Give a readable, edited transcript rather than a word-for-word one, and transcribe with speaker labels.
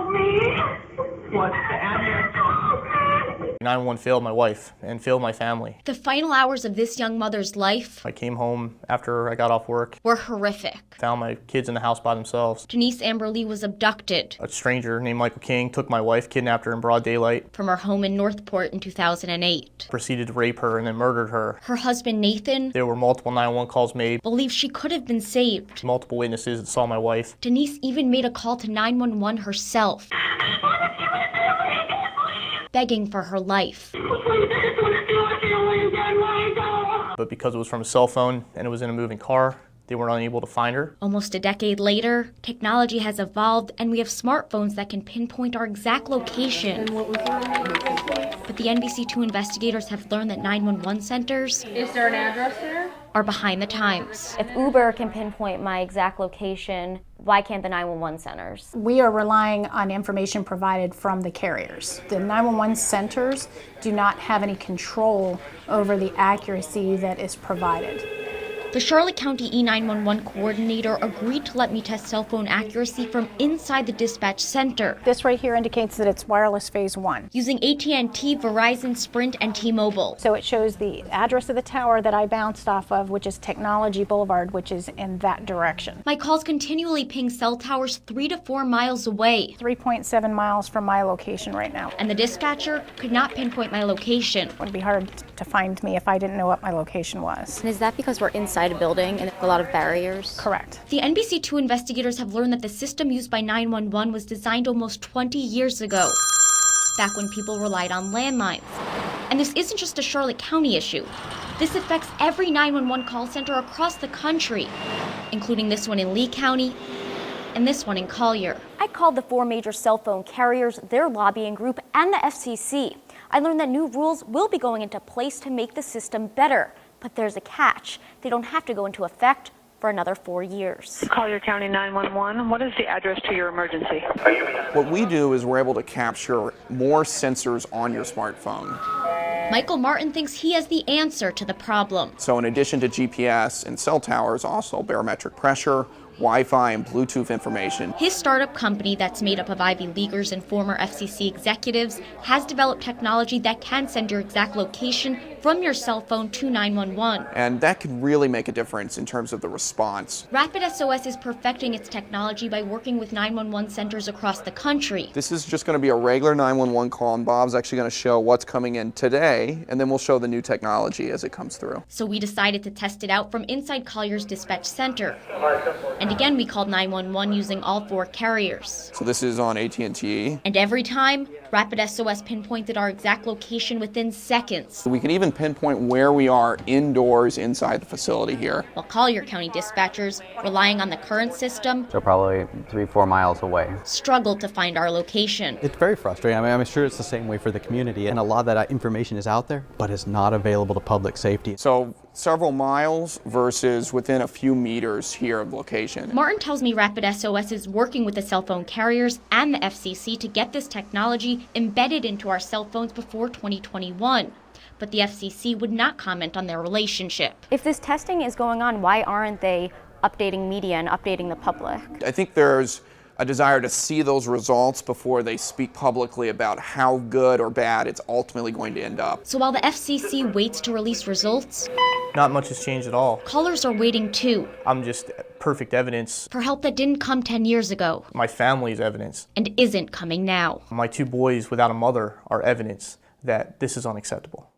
Speaker 1: Help me. What's the address?
Speaker 2: 911 failed my wife and failed my family.
Speaker 3: The final hours of this young mother's life
Speaker 2: I came home after I got off work.
Speaker 3: were horrific.
Speaker 2: Found my kids in the house by themselves.
Speaker 3: Denise Amber Lee was abducted.
Speaker 2: A stranger named Michael King took my wife, kidnapped her in broad daylight.
Speaker 3: From her home in Northport in 2008.
Speaker 2: Proceeded to rape her and then murdered her.
Speaker 3: Her husband, Nathan,
Speaker 2: There were multiple 911 calls made.
Speaker 3: believes she could have been saved.
Speaker 2: Multiple witnesses that saw my wife.
Speaker 3: Denise even made a call to 911 herself, begging for her life.
Speaker 2: But because it was from a cell phone and it was in a moving car, they were unable to find her.
Speaker 3: Almost a decade later, technology has evolved and we have smartphones that can pinpoint our exact location. But the NBC2 investigators have learned that 911 centers
Speaker 4: Is there an address there?
Speaker 3: are behind the times.
Speaker 5: If Uber can pinpoint my exact location, why can't the 911 centers?
Speaker 6: We are relying on information provided from the carriers. The 911 centers do not have any control over the accuracy that is provided.
Speaker 3: The Charlotte County E911 coordinator agreed to let me test cell phone accuracy from inside the dispatch center.
Speaker 6: This right here indicates that it's wireless phase 1.
Speaker 3: Using AT&T, Verizon, Sprint, and T-Mobile.
Speaker 6: So it shows the address of the tower that I bounced off of, which is Technology Boulevard, which is in that direction.
Speaker 3: My calls continually ping cell towers 3 to 4 miles away.
Speaker 6: 3.7 miles from my location right now.
Speaker 3: And the dispatcher could not pinpoint my location.
Speaker 6: It would be hard to find me if I didn't know what my location was.
Speaker 5: And is that because we're inside a building and a lot of barriers?
Speaker 6: Correct.
Speaker 3: The NBC2 investigators have learned that the system used by 911 was designed almost 20 years ago, back when people relied on landlines. And this isn't just a Charlotte County issue. This affects every 911 call center across the country, including this one in Lee County and this one in Collier.
Speaker 5: I called the 4 major cell phone carriers, their lobbying group, and the FCC. I learned that new rules will be going into place to make the system better. But there's a catch. They don't have to go into effect for another 4 years.
Speaker 1: Collier County 911. What is the address to your emergency?
Speaker 7: What we do is we're able to capture more sensors on your smartphone.
Speaker 3: Michael Martin thinks he has the answer to the problem.
Speaker 7: So in addition to GPS and cell towers, also barometric pressure, Wi-Fi and Bluetooth information.
Speaker 3: His startup company that's made up of Ivy Leaguers and former FCC executives has developed technology that can send your exact location from your cell phone to 911.
Speaker 7: And that could really make a difference in terms of the response.
Speaker 3: Rapid SOS is perfecting its technology by working with 911 centers across the country.
Speaker 7: This is just going to be a regular 911 call, and Bob's actually going to show what's coming in today, and then we'll show the new technology as it comes through.
Speaker 3: So we decided to test it out from inside Collier's dispatch center. And again, we called 911 using all 4 carriers.
Speaker 7: So this is on AT&T.
Speaker 3: And every time, Rapid SOS pinpointed our exact location within seconds.
Speaker 7: We can even pinpoint where we are indoors inside the facility here.
Speaker 3: While Collier County dispatchers, relying on the current system,
Speaker 8: So probably 3-4 miles away.
Speaker 3: struggled to find our location.
Speaker 9: It's very frustrating. I mean, I'm sure it's the same way for the community, and a lot of that information is out there, but it's not available to public safety.
Speaker 7: So several miles versus within a few meters here of location.
Speaker 3: Martin tells me Rapid SOS is working with the cell phone carriers and the FCC to get this technology embedded into our cell phones before 2021. But the FCC would not comment on their relationship.
Speaker 5: If this testing is going on, why aren't they updating media and updating the public?
Speaker 7: I think there's a desire to see those results before they speak publicly about how good or bad it's ultimately going to end up.
Speaker 3: So while the FCC waits to release results,
Speaker 2: Not much has changed at all.
Speaker 3: callers are waiting too
Speaker 2: I'm just perfect evidence.
Speaker 3: for help that didn't come 10 years ago
Speaker 2: My family's evidence.
Speaker 3: and isn't coming now.
Speaker 2: My 2 boys without a mother are evidence that this is unacceptable.